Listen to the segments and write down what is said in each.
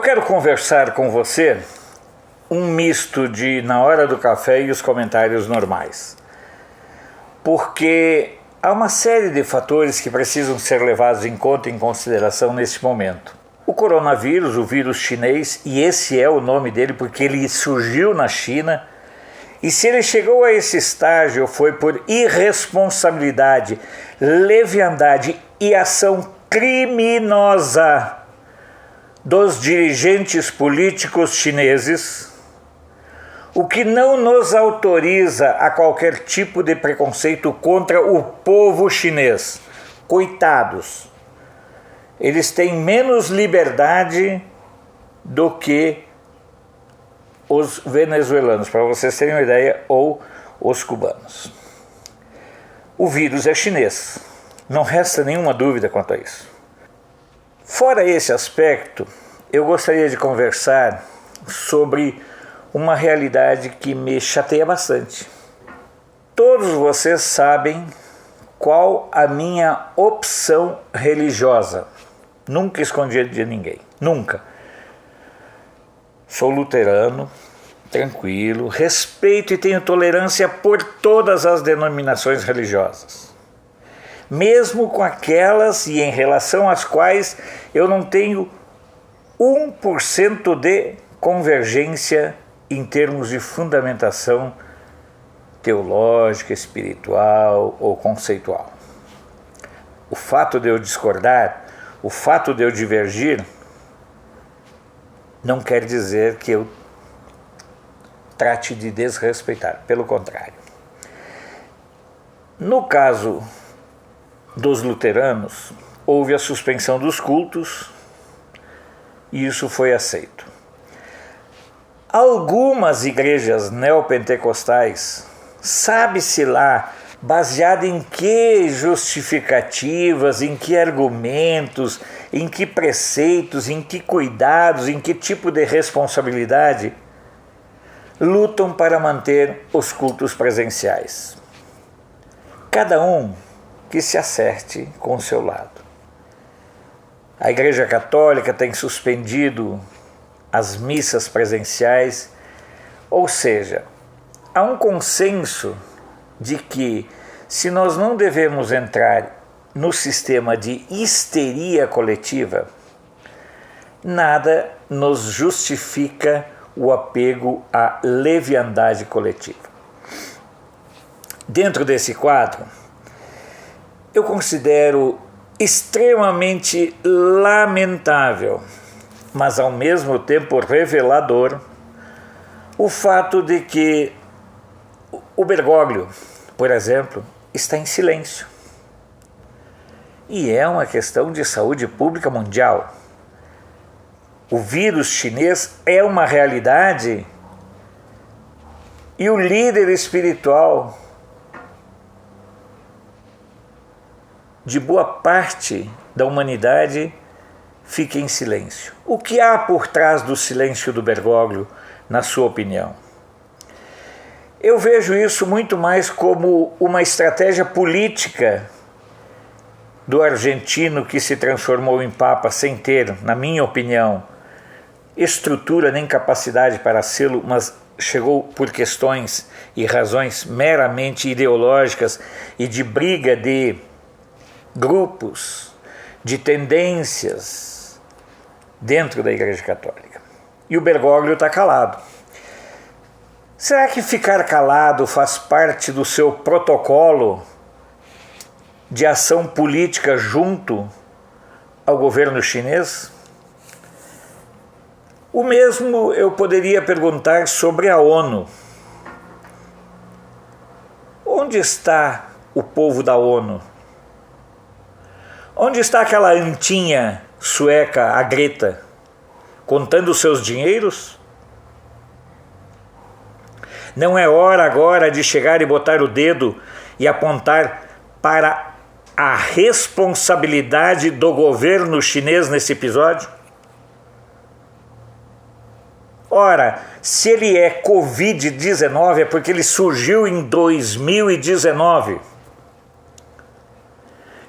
quero conversar com você um misto de Na Hora do Café e os comentários normais. Porque há uma série de fatores que precisam ser levados em conta e em consideração neste momento. O coronavírus, o vírus chinês, e esse é o nome dele porque ele surgiu na China, e se ele chegou a esse estágio foi por irresponsabilidade, leviandade e ação criminosa dos dirigentes políticos chineses, o que não nos autoriza a qualquer tipo de preconceito contra o povo chinês. Coitados, eles têm menos liberdade do que os venezuelanos, para vocês terem uma ideia, ou os cubanos. O vírus é chinês, não resta nenhuma dúvida quanto a isso. Fora esse aspecto, eu gostaria de conversar sobre uma realidade que me chateia bastante. Todos vocês sabem qual a minha opção religiosa. Nunca escondi de ninguém, nunca. Sou luterano, tranquilo, respeito e tenho tolerância por todas as denominações religiosas. Mesmo com aquelas e em relação às quais eu não tenho 1% de convergência em termos de fundamentação teológica, espiritual ou conceitual. O fato de eu discordar, o fato de eu divergir, não quer dizer que eu trate de desrespeitar, pelo contrário. No caso dos luteranos, houve a suspensão dos cultos e isso foi aceito. Algumas igrejas neopentecostais, sabe-se lá, baseado em que justificativas, em que argumentos, em que preceitos, em que cuidados, em que tipo de responsabilidade, lutam para manter os cultos presenciais. Cada um que se acerte com o seu lado. A Igreja Católica tem suspendido as missas presenciais, ou seja, há um consenso de que se nós não devemos entrar no sistema de histeria coletiva, nada nos justifica o apego à leviandade coletiva. Dentro desse quadro, eu considero extremamente lamentável, mas ao mesmo tempo revelador, o fato de que o Bergoglio, por exemplo, está em silêncio. E é uma questão de saúde pública mundial. O vírus chinês é uma realidade e o líder espiritual de boa parte da humanidade fica em silêncio. O que há por trás do silêncio do Bergoglio, na sua opinião? Eu vejo isso muito mais como uma estratégia política do argentino que se transformou em papa sem ter, na minha opinião, estrutura nem capacidade para sê-lo, mas chegou por questões e razões meramente ideológicas e de briga de grupos, de tendências dentro da Igreja Católica. E o Bergoglio está calado. Será que ficar calado faz parte do seu protocolo de ação política junto ao governo chinês? O mesmo eu poderia perguntar sobre a ONU. Onde está o povo da ONU? Onde está aquela antinha sueca, a Greta, contando os seus dinheiros? Não é hora agora de chegar e botar o dedo e apontar para a responsabilidade do governo chinês nesse episódio? Ora, se ele é Covid-19 é porque ele surgiu em 2019.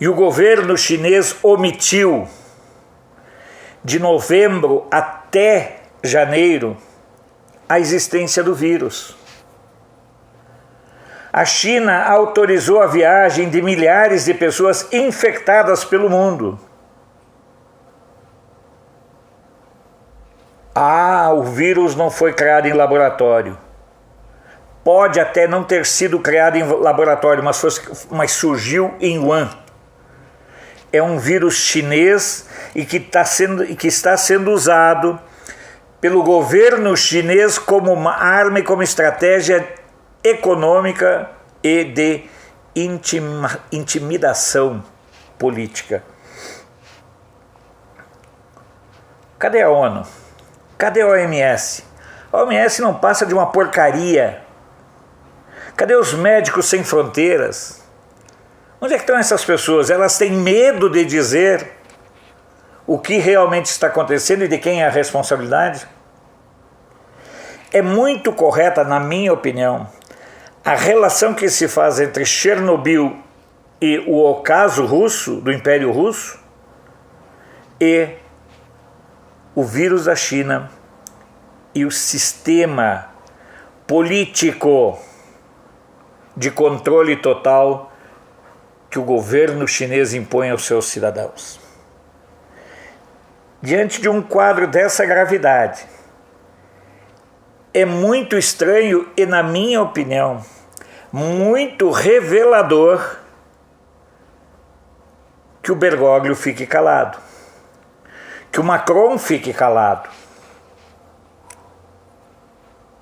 E o governo chinês omitiu de novembro até janeiro, a existência do vírus. A China autorizou a viagem de milhares de pessoas infectadas pelo mundo. O vírus não foi criado em laboratório. Pode até não ter sido criado em laboratório, mas surgiu em Wuhan. É um vírus chinês e que está sendo usado pelo governo chinês como uma arma e como estratégia econômica e de intimidação política. Cadê a ONU? Cadê a OMS? A OMS não passa de uma porcaria. Cadê os médicos sem fronteiras? Onde é que estão essas pessoas? Elas têm medo de dizer o que realmente está acontecendo e de quem é a responsabilidade? É muito correta, na minha opinião, a relação que se faz entre Chernobyl e o ocaso russo, do Império Russo, e o vírus da China e o sistema político de controle total que o governo chinês impõe aos seus cidadãos. Diante de um quadro dessa gravidade, é muito estranho e, na minha opinião, muito revelador que o Bergoglio fique calado, que o Macron fique calado,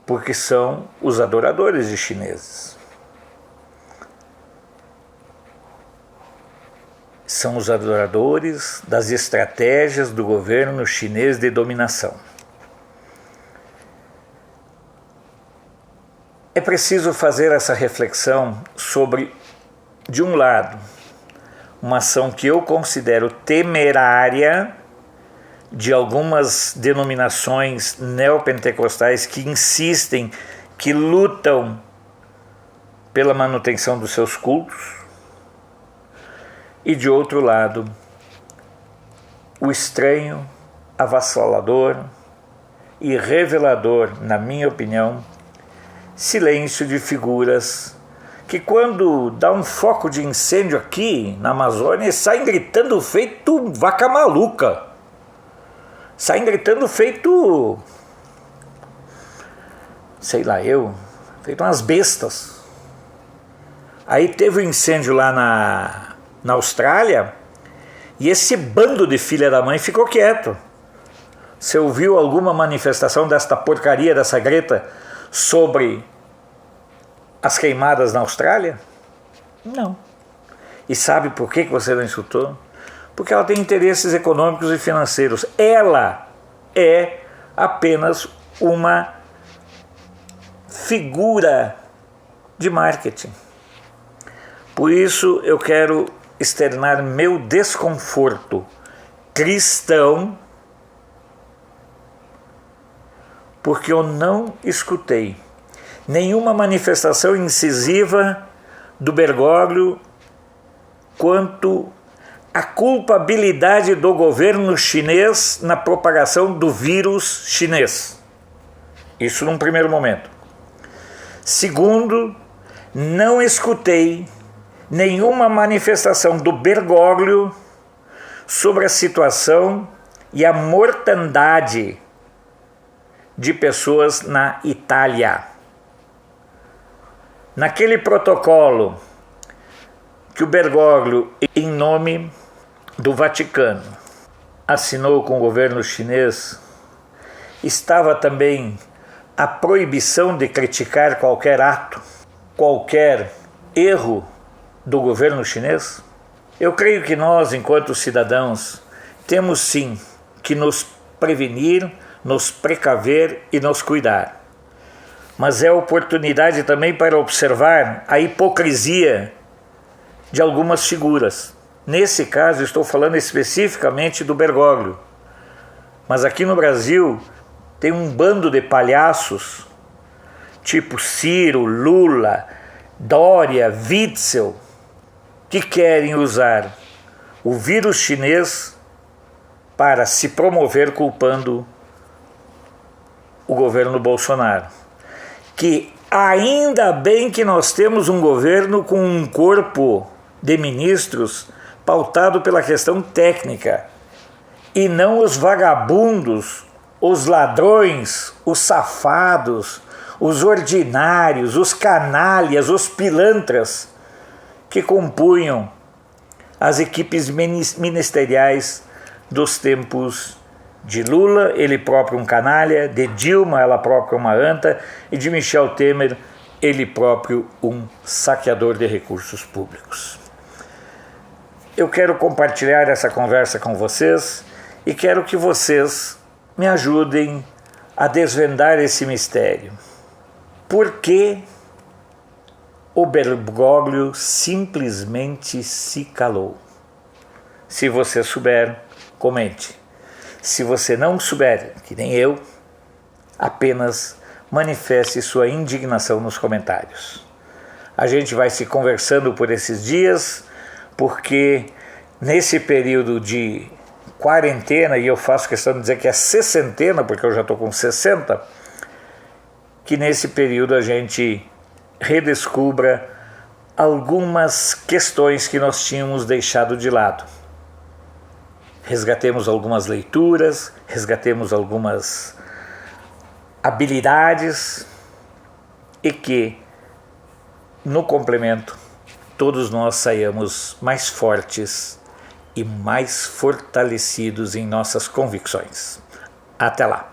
porque são os adoradores de chineses. São os adoradores das estratégias do governo chinês de dominação. É preciso fazer essa reflexão sobre, de um lado, uma ação que eu considero temerária de algumas denominações neopentecostais que insistem, que lutam pela manutenção dos seus cultos, e de outro lado, o estranho, avassalador e revelador, na minha opinião, silêncio de figuras que, quando dá um foco de incêndio aqui na Amazônia, saem gritando feito vaca maluca, saem gritando feito, feito umas bestas. Aí teve um incêndio lá na Austrália e esse bando de filha da mãe ficou quieto. Você ouviu alguma manifestação desta porcaria, dessa Greta, sobre as queimadas na Austrália? Não. E sabe por que você não escutou? Porque ela tem interesses econômicos e financeiros. Ela é apenas uma figura de marketing. Por isso eu quero externar meu desconforto cristão, porque eu não escutei nenhuma manifestação incisiva do Bergoglio quanto à culpabilidade do governo chinês na propagação do vírus chinês. Isso num primeiro momento. Segundo, não escutei nenhuma manifestação do Bergoglio sobre a situação e a mortandade de pessoas na Itália. Naquele protocolo que o Bergoglio, em nome do Vaticano, assinou com o governo chinês, estava também a proibição de criticar qualquer ato, qualquer erro do governo chinês? Eu creio que nós, enquanto cidadãos, temos sim que nos prevenir, nos precaver e nos cuidar. Mas é oportunidade também para observar a hipocrisia de algumas figuras. Nesse caso, estou falando especificamente do Bergoglio. Mas aqui no Brasil tem um bando de palhaços, tipo Ciro, Lula, Dória, Witzel, que querem usar o vírus chinês para se promover culpando o governo Bolsonaro. Que ainda bem que nós temos um governo com um corpo de ministros pautado pela questão técnica e não os vagabundos, os ladrões, os safados, os ordinários, os canalhas, os pilantras que compunham as equipes ministeriais dos tempos de Lula, ele próprio um canalha, de Dilma, ela própria uma anta, e de Michel Temer, ele próprio um saqueador de recursos públicos. Eu quero compartilhar essa conversa com vocês e quero que vocês me ajudem a desvendar esse mistério. Por que o Bergoglio simplesmente se calou? Se você souber, comente. Se você não souber, que nem eu, apenas manifeste sua indignação nos comentários. A gente vai se conversando por esses dias, porque nesse período de quarentena, e eu faço questão de dizer que é sessentena, porque eu já estou com 60, que nesse período a gente redescubra algumas questões que nós tínhamos deixado de lado. Resgatemos algumas leituras, resgatemos algumas habilidades e que, no complemento, todos nós saiamos mais fortes e mais fortalecidos em nossas convicções. Até lá!